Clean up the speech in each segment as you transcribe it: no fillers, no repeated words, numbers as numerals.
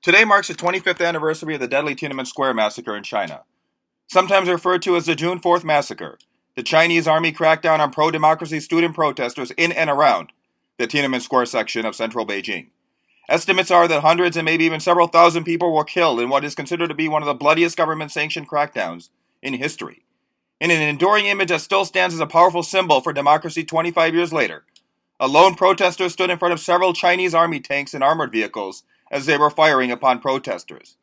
Today marks the 25th anniversary of the deadly Tiananmen Square massacre in China. Sometimes referred to as the June 4th massacre, the Chinese army cracked down on pro-democracy student protesters in and around the Tiananmen Square section of central Beijing. Estimates are that hundreds and maybe even several thousand people were killed in what is considered to be one of the bloodiest government-sanctioned crackdowns in history. In an enduring image that still stands as a powerful symbol for democracy 25 years later, a lone protester stood in front of several Chinese army tanks and armored vehicles as they were firing upon protesters.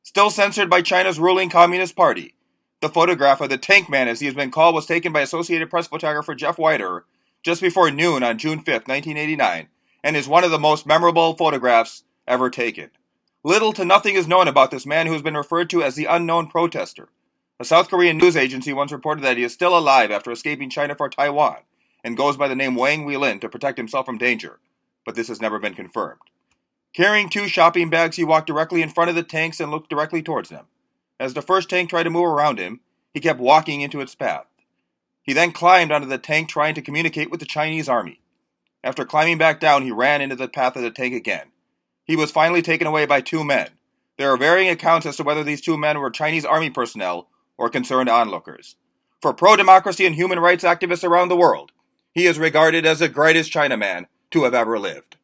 Still censored by China's ruling Communist Party, the photograph of the Tank Man, as he has been called, was taken by Associated Press photographer Jeff Whiter just before noon on June 5, 1989, and is one of the most memorable photographs ever taken. Little to nothing is known about this man who has been referred to as the unknown protester. A South Korean news agency once reported that he is still alive after escaping China for Taiwan, and goes by the name Wang Weilin to protect himself from danger, but this has never been confirmed. Carrying two shopping bags, he walked directly in front of the tanks and looked directly towards them. As the first tank tried to move around him, he kept walking into its path. He then climbed onto the tank trying to communicate with the Chinese army. After climbing back down, he ran into the path of the tank again. He was finally taken away by two men. There are varying accounts as to whether these two men were Chinese army personnel or concerned onlookers. For pro-democracy and human rights activists around the world, he is regarded as the greatest Chinaman to have ever lived.